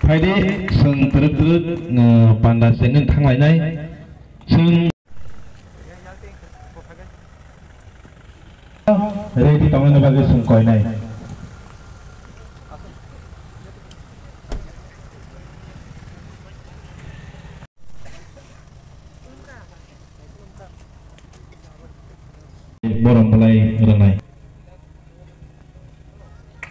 Friday seng terus pandas dengan thang lainnya seng ready taman bagi seng koi nai borong mulai renai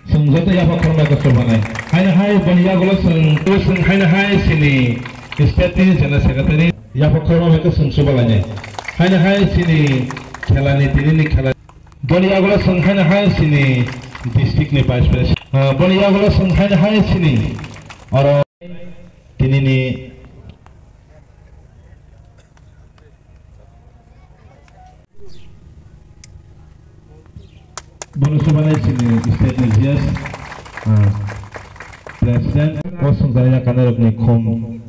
Sengzata ya pak korma kesobanai. Hai baniya gula seng hai sini state jana secretary ya pak korma mereka sengsobalanya. Hai sini khelani tini khela. Baniya gula seng hai sini district ni vice president. Baniya gula seng hai sini orang tini ni bonus sebanyak sini state Nigeria presiden kosong saya karena rukni kom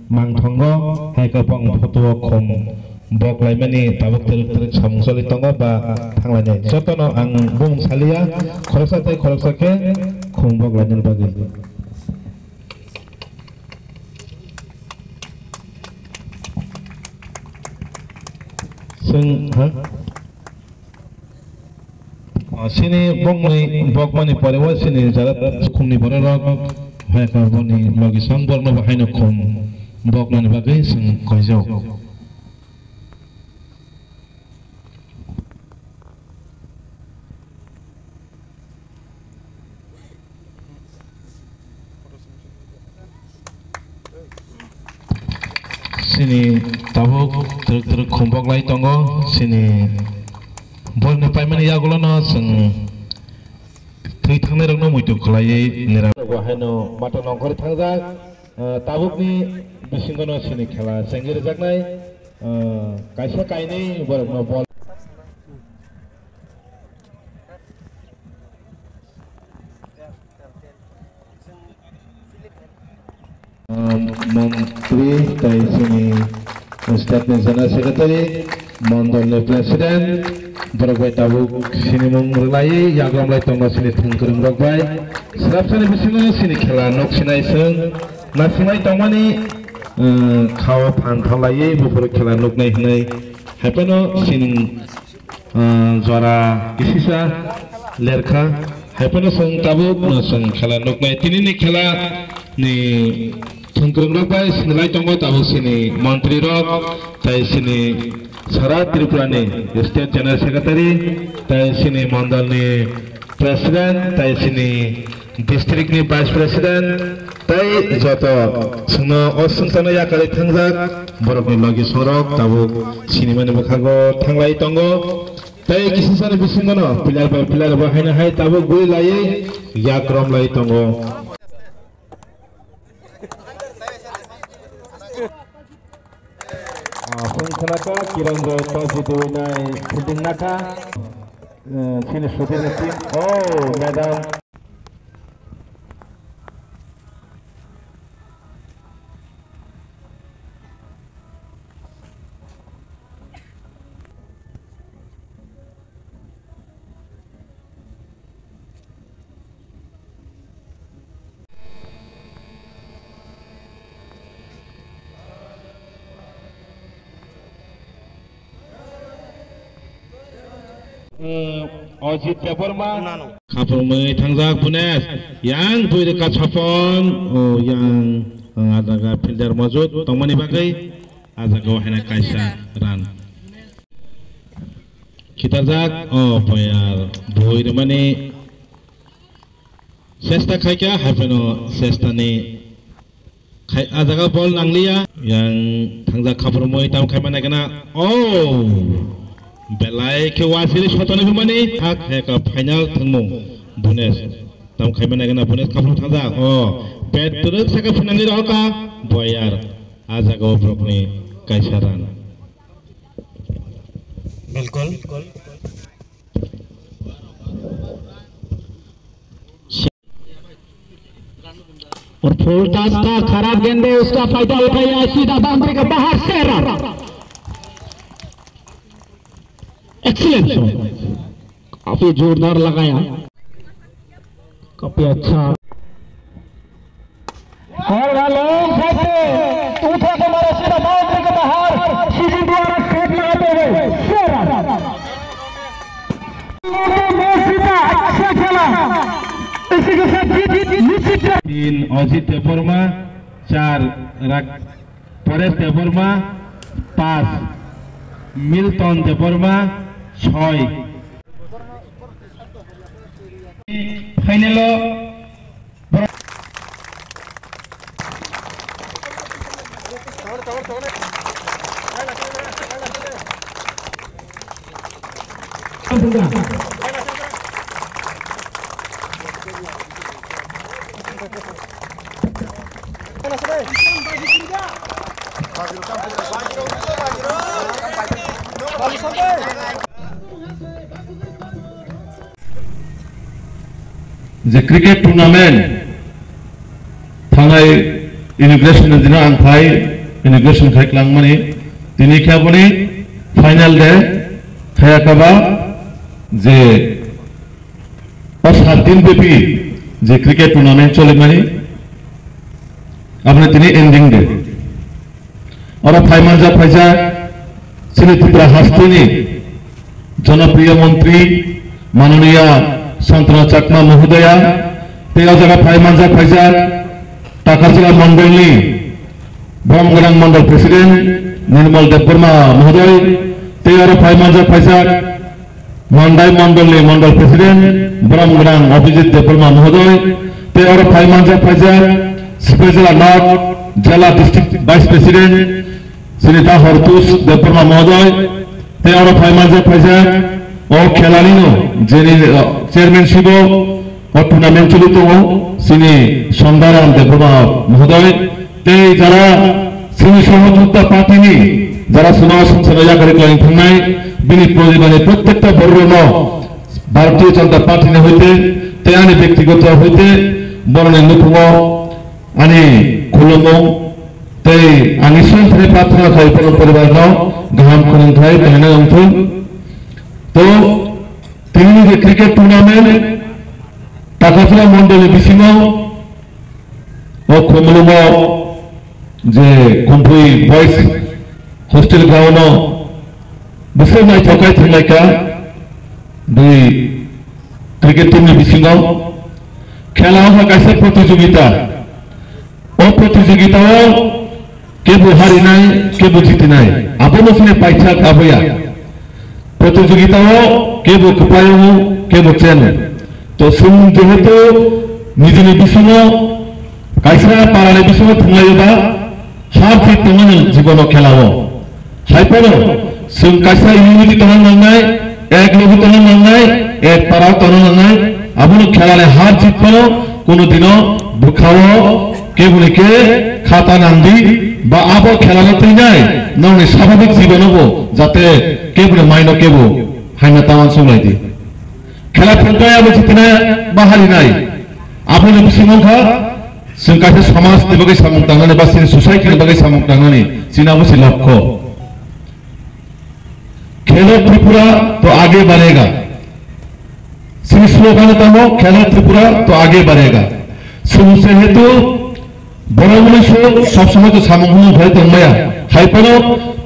mangtongo hai kapang foto kom bok lainnya tabuk terus samung solit tongo ba tanglanya contohnya ang bung salia koroksa ke kom bok lainnya bagi seng sini bok mani parewa sini jarat kumni borok hai karboni logi sangbor no bahai no kum bok mani bagai seng koijo sini tabuk terus kumbok lai tongo sini bol ne paimani ya gulono seng tui thangna rokno muitu khlai nira wahano mata nongkor thangjak tabuk ni bisingono sini khela sengir jaknai kaisa kaini borokno bol menteri tai sini state general secretary Mandalnya presiden berbagai tabuk sini mengelai yang mulai tonggo sini tengkurung berbagai serap sana bising sini kela nok sinai seng nasinai tongmani kau pantau lagi bufur kela nok naik naik hapeno sini juara isisa lerka hapeno seng tabuk seng kela nok naik tini ni kela ni tengkurung berbagai sini tonggo tabuk sini menteri rok tai sini Sarat Tripura ni State General Secretary, tai sini mandal ni Presiden, tai sini District ni Vice President, tai joto seno osung sana ya kali tangjak borok ni lagi sorok tabuk sini mana bakago tanglai tonggo, tai kisi sana bisingono pilar bahaya hai tabuk gui lai ya krom lai tonggo. Senaka kiranggo tosi tuinai penting naka sini sudir tim oh madam Ojit Jabarma Kapurmai Tangjak Punes yang tuh dekat Sapon yang ada filter mojud tomani bagai ada wahana kaisa ran kita jak payar doi mani sesta kaya hapeno sesta ni ada bol nanglia yang Tangjak Kapurmai tam kai mana kena belai ke wasili shotone bumani hak heka final thangmung bunes tam khaimana gana bunes kapru thangja pet turut saka finangi roka boyar aja go brokni kaisaran बिल्कुल और full toss था खराब गेंदे उसका फायदा उठाया सीधा boundary के बाहर से रन एक्सीलेंट काफी जोरदार लगाया काफी अच्छा और लॉन्ग शॉट से उठा के मारा सीधा बाउंड्री के बाहर सीधी द्वारा शॉट लगाते हुए अच्छा खेला इसी के साथ जीत 3 Ajit Debbarma 4 Paresh Debbarma 5 Milton Debbarma 6 final The cricket tournament thangai immigration dina ang thai immigration khai klangmani tini khaboni final day khaya kaba je 7 din bepi je cricket tournament chole mani apne tini ending day ora phaimanja phaija sini tripura hastini জনপ্রিয় মন্ত্রী মাননীয় সন্তনা চাকমা মহোদয়া তেও জায়গা ফাইমানজা Pfizer Takarjala মন্ডলী ব্রহ্মগ্রাম Mondal president নির্মল দেববর্মা মহোদয় তেও ফাইমানজা Pfizer মন্ডাই মন্ডলী Mondal president ব্রহ্মগ্রাম Abhijit Debbarma মহোদয় তেও ফাইমানজা ফাইজার সিপাহীজলা নর্থ জেলা district vice president Shrita হরতুষ Debbarma মহোদয় তেও ফাইমানজা ফাইজার ও খেলালিনো যিনি চেয়ারম্যানশিপ ও টুর্নামেন্ট চলিত সিনি সন্ধ্যারাম দেববর্মা মহোদয় তেই যারা সিনি সহযোদ্ধা পার্টিনি যারা সুনাম সংসদে ক্লাইং থাকনাই বিনি প্রয়োজনে প্রত্যেকটা বর্ণ ভারতীয় জনতা পার্টি হইতে তে আনি ব্যক্তিগত হইতে বরণে নুপুঙ্গ আনি খুলুমো তেই আনি সন্থে প্রার্থনা খাই পরিবার গাহাম খুলুম খাই তাহলে অংথুন তো তিনি যে ক্রিকেট টুর্নামেন্ট টাকাচলা মন্ডলে বিসিং ও খুমলুম যে কম্পুই বয়েজ হোস্টেল গ্রাউন্ড বসে নাই থকাই থাকা দুই ক্রিকেট টিমের বিসিং খেলা কাছে প্রতিযোগিতা ও প্রতিযোগিতাও কেবল হারি নাই কেবল জিতি নাই আপনো শুনে পাইছা কাবয়া প্রতিযোগিতাও কেবল কুপায় কেবল চেন তো সুম যেহেতু নিজের বিষয় কাইসা পারালে বিষয় থাকলাইবা হার জিত তোমার জীবন খেলাও হাইপর সুম কাইসা ইউনিটি তোমার নাঙ্গাই এক লোক তোমার নাঙ্গাই এক পাড়া তোমার নাঙ্গাই আপনি খেলালে হার জিত পাও কোনোদিনও দুঃখাও কেবলকে খাতা নান্দি বা আবো খেলানোতেই নাই নয় স্বাভাবিক জীবন হবো যাতে কেবল মাইন কেবল হাইনা তামান সময় দি খেলা ফেলতে আবো জিতনা বাহারি নাই আপনি বিসিমখা जों गासै समाजनि बागै सामं थांनानै बा जोंनि ससाइटिनि बागै सामं थांनानै जोंना मोनसे लक्ष्य खेलो त्रिपुरा तो आगे बढ़ेगा जोंनि स्लोगान दङ खेलो त्रिपुरा तो आगे बढ़ेगा सुसे हेतु बड़ मनुष्य सब समय तो सामं होनो भय दंबाया हाइपनो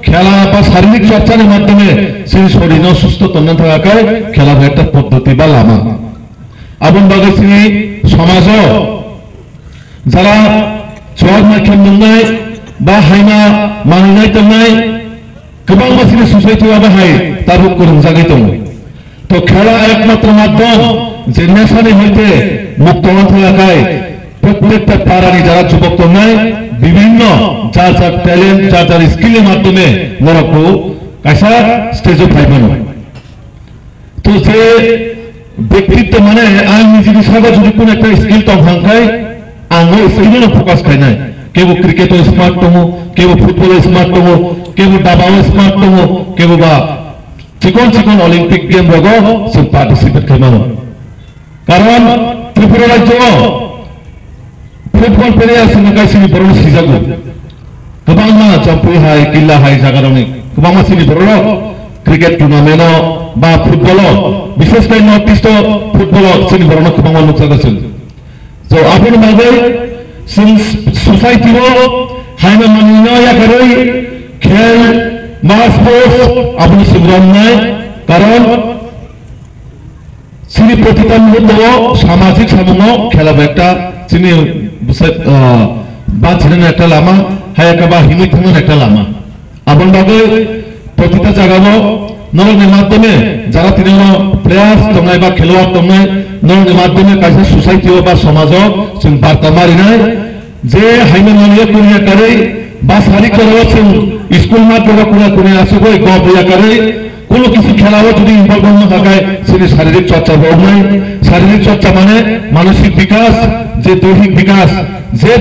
खेला बा शारीरिक चर्चानि माध्यमे जोंनि शरीर सुस्थ तन्नो थाखाय खेला একটা পদ্ধতি বা লামা आबुन बागै जोंनि समाजाव যারা জব মাইকেল मोननाय बा हायना मानिनाय दंनाय गोबां मानसिनि ससाइटियाव बाहाय तारु रंजानाय दं तो खेला एकमात्र माध्यम जे नेशानि हইতে मुक्त হওয়ার थाखाय প্রত্যেকটা পাড়ানি যারা যুবক দंनाय বিভিন্ন যার যার ট্যালেন্ট যার যার স্কিলের মাধ্যমে নরকো কাইসা স্টেজে পাইবেন তো যে ব্যক্তিত্ব মানে আই নিজে হিসাবে যদি কোন একটা স্কিল তো ভাঙায় आंगो स्किल फोकस करना है केवल क्रिकेट स्मार्ट दङ केवल फुटबल स्मार्ट दङ केवल दाबाव स्मार्ट दङ केवल बा चिकन चिकन ओलम्पिक गेम रगो जों पार्टिसिपेट खालामो कारण त्रिपुरा राज्योआव फुटबल प्लेयार जों गासिनि बर' सिजागो गोबां मा जम्पै हाय किल्ला हाय जागारावनि गोबां मानसिनि बर' क्रिकेट टुर्नामेन्टआव बा फुटबलाव विशेषकै नर्थ इस्ट फुटबलाव जोंनि बर'नो गोबां लोक जागासिनो तो आपन मागै सोसाइटी हाइमे मानिनो या करै खेल मास स्पोर्ट्स अपनी सुग्रामनाय कारण सिनि प्रतितन मुद्दो सामाजिक सामुङो खेला एकटा सिनि बाछिरन एकटा लामा हायाकाबा हिमि थुमन एकटा लामा आबन बागै प्रतिटा जागानो नरनि माध्यमे যারা তিনিনো প্লেয়ার্স দंनाय बा खेलोয়াड़ दंनाय नरनि माध्यमे कायसे सोसाइटिओ बा समाजो जों बार्ता मारिनाय जे हाइमे मानिया कुनिया करै बा सारि करवा जों स्कुल माध्यमे कुनिया आसोगै गबया करै কোনো কিছু খেলাও যদি ইনভলভ না থাকে সেটি শারীরিক চর্চা হয় শারীরিক চর্চা মানে মানসিক বিকাশ যে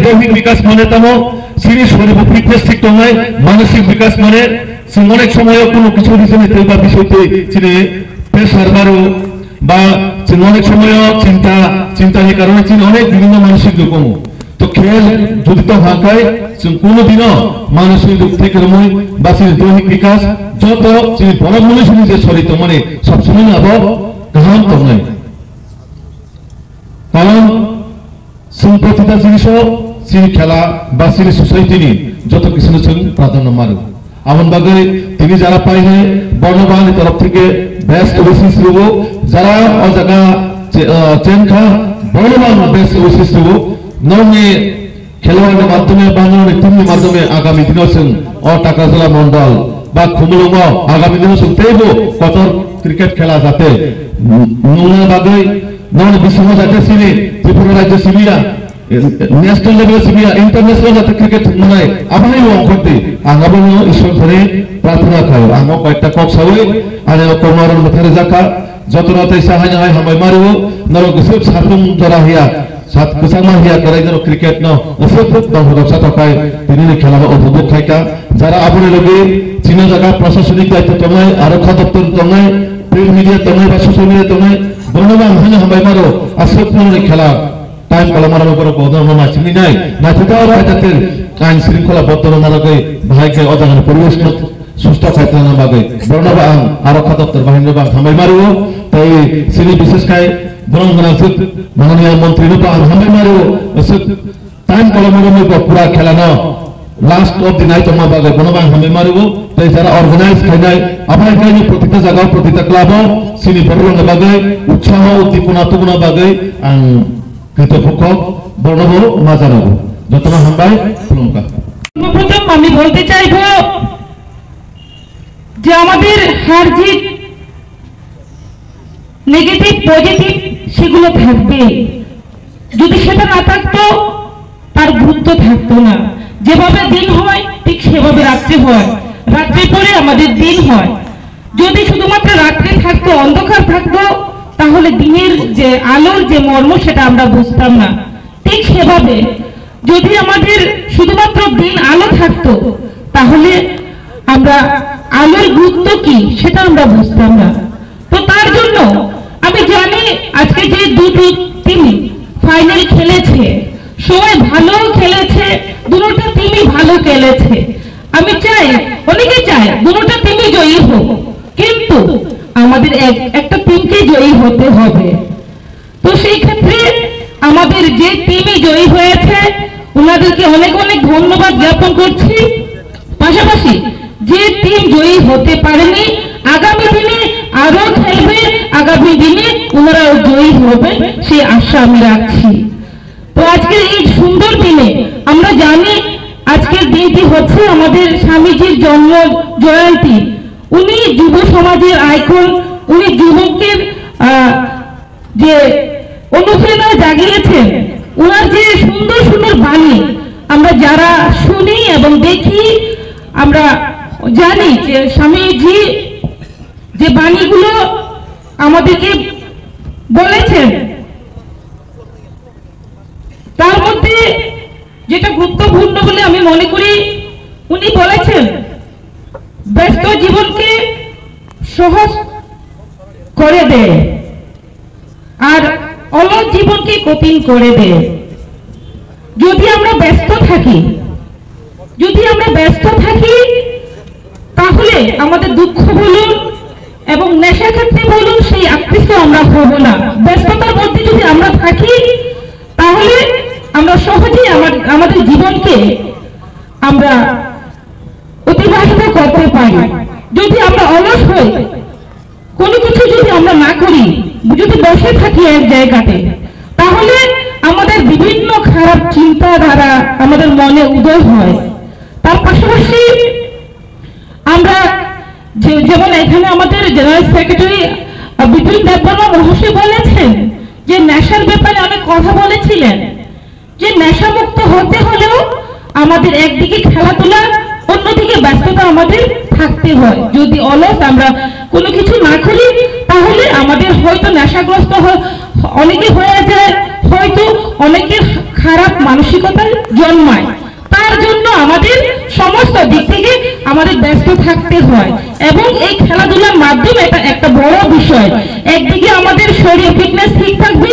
দৈহিক বিকাশ মানে তামো সিনি শরীর ফিটনেস ঠিক নয় মানসিক বিকাশ মানে অনেক সময় কোনো কিছু রিজনিতে বা বিষয়তে চিনি প্রেসার বাড়ো বা অনেক সময় চিন্তার কারণে চিনি অনেক বিভিন্ন মানসিক রকম তো খেল যদি তো হাঁকায় কোনোদিনও মানসিক দিক থেকে রময় বা দৈহিক বিকাশ যত বড় মনুষ্য যে শরীর মানে সবসময় না গাহাম তো নয় কারণ প্রতিটা জিনিসও সিনি খেলা বা সিনি সোসাইটি যত কিছু প্রাধান্য মারো আমন বাগে তিনি যারা পাইলে বর্ণবাহিনীর তরফ থেকে বেস্ট ওসিস দেব যারা জায়গা চেনখা বর্ণবাহিনী বেস্ট ওসিস দেব নর্মে খেলোয়াড়ের মাধ্যমে বা নর্মে টিমের মাধ্যমে আগামী দিনও টাকাজলা মন্ডল বা খুমলুঙ্গ আগামী দিনও তেইব কত ক্রিকেট খেলা যাতে নোংরা বাগে নর্মে বিশ্ব যাতে সিনি ত্রিপুরা রাজ্য সিবিরা ন্যাশনাল লেভেল সিবিয়া ইন্টারন্যাশনাল যাতে ক্রিকেট মানে আবারই অঙ্কতে আগাবো ঈশ্বর ধরে প্রার্থনা খাও আমো কয়েকটা কক সাউই আনে কোমরন মথারে জাকা যত রাতে সাহায্য হয় হামাই মারিও নর গসব সাতুম জরা হিয়া সাত কুসামা হিয়া করাই নর ক্রিকেট ন ওসব দংশা তকায় তিনি খেলা উপভোগ খাইকা যারা আবরে লগে চীনা জায়গা প্রশাসনিক দায়িত্ব তমায় আরক্ষা দপ্তর তমায় প্রিন্ট মিডিয়া তমায় বা সোশ্যাল মিডিয়া তমায় বর্ণবান হানে হামাই মারো আসব খেলা টাইম কলমার উপর বদন মাছিনি নাই না কোথাও পাইতাতের আইন শৃঙ্খলা বর্তমান নারকে ভাইকে অজাগান পরিবেশ সুস্থ খাইতে না বাগে বর্ণবান আরক্ষা দপ্তর বাহিনী বাং হামাই মারিও তাই সিনি বিশেষ খাই বরংগনা সুত মাননীয় মন্ত্রী রূপা হামাই মারিও সুত টাইম কলমার উপর পুরা খেলা না লাস্ট অফ দি নাইট মা বাগে বর্ণবান হামাই মারিও তাই যারা অর্গানাইজ খাইনাই আবার খাইনি প্রতিটা জায়গা প্রতিটা ক্লাব সিনি বরং বাগে উৎসাহ উদ্দীপনা তুগুনা বাগে আং কৃতপক্ষ বর্ণব মাজানব যতনা হামবাই প্রথম আমি বলতে চাইব যে আমাদের হার জিত নেগেটিভ পজিটিভ সেগুলো থাকবে যদি সেটা না থাকতো তার গুরুত্ব থাকতো না যেভাবে দিন হয় ঠিক সেভাবে রাত্রি হয় রাত্রি পরে আমাদের দিন হয় যদি শুধুমাত্র রাত্রি থাকতো অন্ধকার থাকতো তাহলে দিনের যে আলোর যে মর্ম সেটা আমরা বুঝতাম না ঠিক সেভাবে যদি আমাদের শুধুমাত্র দিন আলো থাকতো তাহলে আমরা আলোর গুরুত্ব কি সেটা আমরা বুঝতাম না তো তার জন্য আমি জানি আজকে যে দুটো টিম ফাইনাল খেলেছে সবাই ভালো খেলেছে দুটোটা টিমই ভালো খেলেছে আমি চাই অনেকে চায় দুটোটা টিমই জয়ী হোক কিন্তু আমাদের একটা টিমকে জয়ী হতে হবে তো সেই ক্ষেত্রে আমাদের যে টিমই জয়ী হয়েছে ওনাদেরকে অনেক অনেক ধন্যবাদ জ্ঞাপন করছি পাশাপাশি যে টিম জয়ী হতে পারেনি আগামী দিনে আরো খেলবে আগামী দিনে ওনারা জয়ী হবে সেই আশা আমি রাখছি তো আজকের এই সুন্দর দিনে আমরা জানি আজকের দিনটি হচ্ছে আমাদের স্বামীজির জন্ম জয়ন্তী উনি যুব সমাজের আইকন উনি যুবকের যে অনুপ্রেরণা জাগিয়েছেন ওনার যে সুন্দর সুন্দর বাণী আমরা যারা শুনি এবং দেখি আমরা জানি যে স্বামীজি যে বাণীগুলো আমাদেরকে বলেছেন তার মধ্যে যেটা গুরুত্বপূর্ণ বলে আমি মনে করি উনি বলেছেন ব্যস্ত জীবনকে সহজ করে দেয় আর অলস জীবনকে কঠিন করে দেয় যদি আমরা ব্যস্ত থাকি তাহলে আমাদের দুঃখ বলুন এবং নেশা ক্ষেত্রে বলুন সেই আকৃষ্ট আমরা হব না ব্যস্ততার মধ্যে যদি আমরা থাকি তাহলে আমরা সহজেই আমাদের জীবনকে আমরা অতিবাহিত করতে পারি। যদি আমরা অলস হই, কোনো কিছু যদি আমরা না করি, যদি বসে থাকি এক জায়গাতে, তাহলে আমাদের বিভিন্ন খারাপ চিন্তাধারা আমাদের মনে উদয় হয়। তার পাশাপাশি আমরা যেমন এখানে আমাদের জেনারেল সেক্রেটারি বিপিন দেববর্মা মহাশয় বলেছেন যে নেশার ব্যাপারে অনেক কথা বলেছিলেন, যে নেশামুক্ত হতে হলেও আমাদের একদিকে খেলাধুলা, অন্যদিকে ব্যস্ততা আমাদের থাকতে হয়। যদি অলস আমরা কোনো কিছু না করি, তাহলে আমাদের হয়তো নেশাগ্রস্ত অনেকে হয়ে যায়, হয়তো অনেকের খারাপ মানসিকতা জন্মায়। তার জন্য আমাদের সমস্ত দিক থেকে আমাদের ব্যস্ত থাকতে হয় এবং এই খেলাধুলার মাধ্যমে এটা একটা বড় বিষয়। একদিকে আমাদের শরীর ফিটনেস ঠিক থাকবে,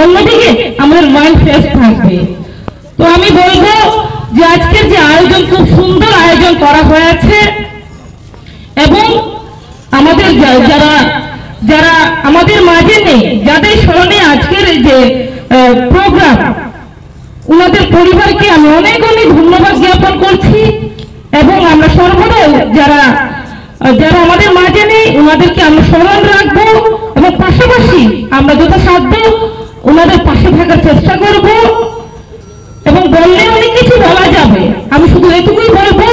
অন্যদিকে আমাদের মাইন্ড ফ্রেশ থাকবে। তো আমি বলবো যে আজকের যে আয়োজন, খুব সুন্দর আয়োজন করা হয়েছে এবং আমাদের যারা আমাদের মাঝে নেই, যাদের স্মরণে আজকের যে প্রোগ্রাম, ওনাদের পরিবারকে আমি অনেক অনেক ধন্যবাদ জ্ঞাপন করছি এবং আমরা সর্বদাই যারা আমাদের মাঝে নেই ওনাদেরকে আমরা স্মরণ রাখবো এবং পাশাপাশি আমরা যথাসাধ্য ওনাদের পাশে থাকার চেষ্টা করব। এবং বললে অনেক কিছু বলা যাবে, আমি শুধু এটুকুই বলবো,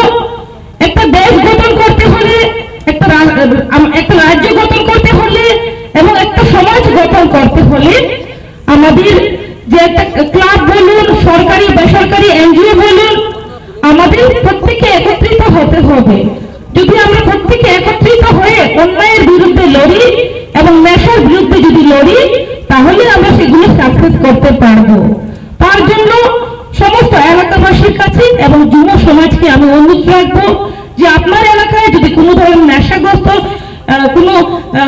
একটা দেশ গঠন করতে হলে, একটা রাজ্য গঠন করতে হলে এবং একটা সমাজ গঠন করতে হলে আমাদের যে একটা ক্লাব বলুন, সরকারি বেসরকারি এনজিও বলুন, আমাদের প্রত্যেকে একত্রিত হতে হবে। যদি আমরা প্রত্যেকে একত্রিত হয়ে অন্যায়ের বিরুদ্ধে লড়ি এবং নেশার বিরুদ্ধে যদি লড়ি, তাহলে আমরা সেগুলো সাকসেস করতে পারবো। তার জন্য সমস্ত এলাকাবাসীর কাছে এবং যুব সমাজকে আমি অনুরোধ রাখবো যে আপনার এলাকায় যদি কোনো ধরনের নেশাগ্রস্ত, কোনো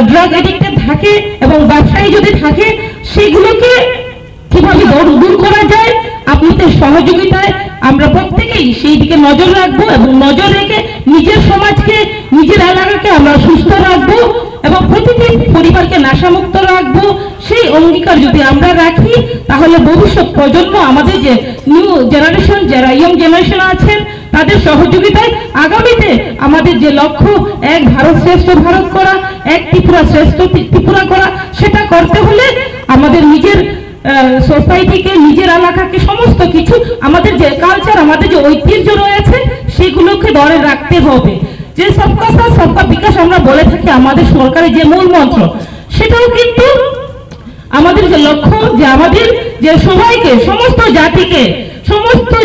ড্রাগ এডিক্টেড থাকে এবং ব্যবসায়ী যদি থাকে, সেগুলোকে কিভাবে দূর করা যায় আপনাদের সহযোগিতায় আমরা প্রত্যেকেই সেই দিকে নজর রাখবো এবং নজর রেখে নিজের সমাজকে, নিজের এলাকাকে আমরা সুস্থ রাখবো এবং প্রতিটি পরিবারকে নেশামুক্ত রাখবো। সেই অঙ্গীকার যদি আমরা রাখি, তাহলে ভবিষ্যৎ প্রজন্ম, আমাদের যে নিউ জেনারেশন, যারা ইয়ং জেনারেশন আছেন, তাদের সহযোগিতায় আগামীতে আমাদের যে লক্ষ্য, এক ভারত শ্রেষ্ঠ ভারত করা, এক ত্রিপুরা শ্রেষ্ঠ ত্রিপুরা করা, সেটা করতে হলে আমাদের নিজের সোসাইটিকে, নিজের এলাকাকে, সমস্ত কিছু আমাদের যে কালচার, আমাদের যে ঐতিহ্য রয়েছে, সেগুলোকে ধরে রাখতে হবে। যে সবকা সাথ সবকা বিকাশ আমরা বলে থাকি আমাদের সরকারের যে মূল মন্ত্র, সেটাও কিন্তু আমাদের যে লক্ষ্য, যে আমাদের যে সবাইকে, সমস্ত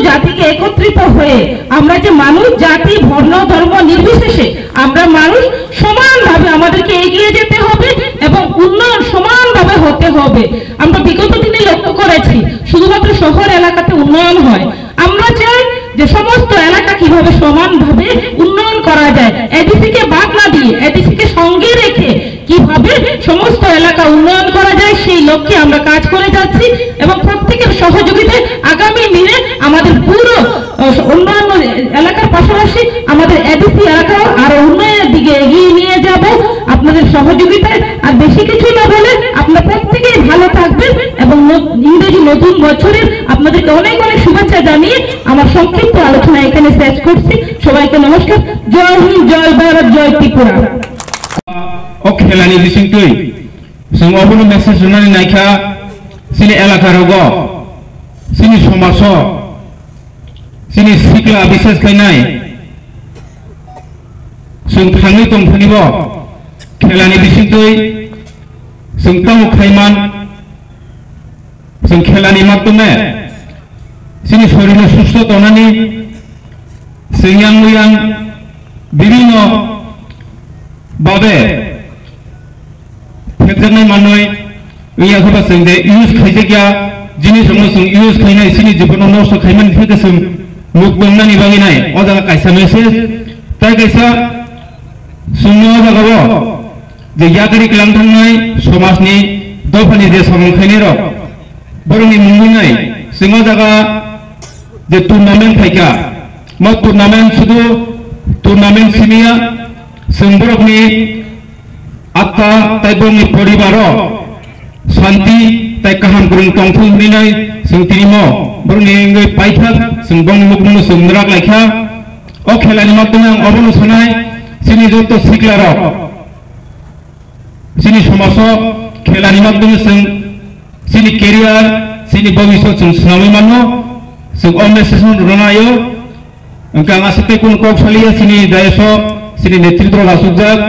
জাতিকে একত্রিত হয়ে আমরা যে মানুষ, জাতি, বর্ণ, ধর্ম নির্বিশেষে আমরা মানুষ সমানভাবে আমাদেরকে এগিয়ে যেতে হবে এবং উন্নয়ন সমানভাবে হতে হবে। আমরা বিগত দিনে লক্ষ্য করেছি শুধুমাত্র শহর এলাকাতে উন্নয়ন হয়, আমরা চাই যে সমস্ত এলাকা কিভাবে সমানভাবে উন্নয়ন করা যায়, এডিসিকে বাদ না দিয়ে, এডিসিকে সঙ্গে রেখে কিভাবে সমস্ত এলাকা উন্নয়ন করা যায়, সেই লক্ষ্যে আমরা কাজ করে যাচ্ছি এবং প্রত্যেকের সহযোগিতায় আগামী দিনে আমাদের পুরো অন্যান্য এলাকার পাশাপাশি আমাদের এডিসি এলাকাও আরো উন্নয়নের দিকে এগিয়ে নিয়ে যাব আপনাদের সহযোগিতায়। আর বেশি কিছু না বলে আপনারা প্রত্যেকেই ভালো থাকবেন এবং ইংরেজি নতুন বছরের আপনাদেরকে অনেক অনেক শুভেচ্ছা জানিয়ে আমার সংক্ষিপ্ত আলোচনা এখানে শেষ করছি। সবাইকে নমস্কার। জয় হিন্দ, জয় ভারত, জয় ত্রিপুরা। ও খেলানি বিসিংটুই जों अबुल मेसेज होनानै नायखा सिनि एलाकाराव सिनि समाज सिनि सिख्ला बिसेस खायनाय जों थाङै दंफानिब खेलानि बिसिंटुय जों तामु खायमान जों खेलानि माध्यमे सिनि शरीर सुस्थ तनानै जों यां বিভিন্ন भावे फेक्टरनाय मानय इया होबा जों दे इउज खायजाया जिनिस जों इउज खायनाय सिनि जीवनाव नष्ट खायमान फेके जों मुक्तनानि बागिनाय अजा कायसा मेसेज ताय कायसा सुनो जागाबो जे यागरि खालामथांनाय समाजनि दफानि जे समखायनाय र बरनि मुंगुनाय जों जागा जे टुर्नामेन्ट थायका मा टुर्नामेन्ट सुदु टुर्नामेन्ट सिनिया जों बरनि आत्मा ताइबनि परिवार शांति tai kaham kurung tongthung ninai sung tinimo borni ngai paithak sung bong mukmunu sung nrak laikha o khelani maধ্যমে অবনু শোনায় সিনি যত শিখলারক সিনি সমাজ খেলানি মাধ্যমে সং সিনি কেরিয়ার সিনি ভবিষ্যৎ সং সুনামি মানো সং অ মেসেজ রনায়ো অঙ্কা আসাতে কোন কক সালিয়া সিনি দায়স সিনি নেতৃত্ব রাসুজাক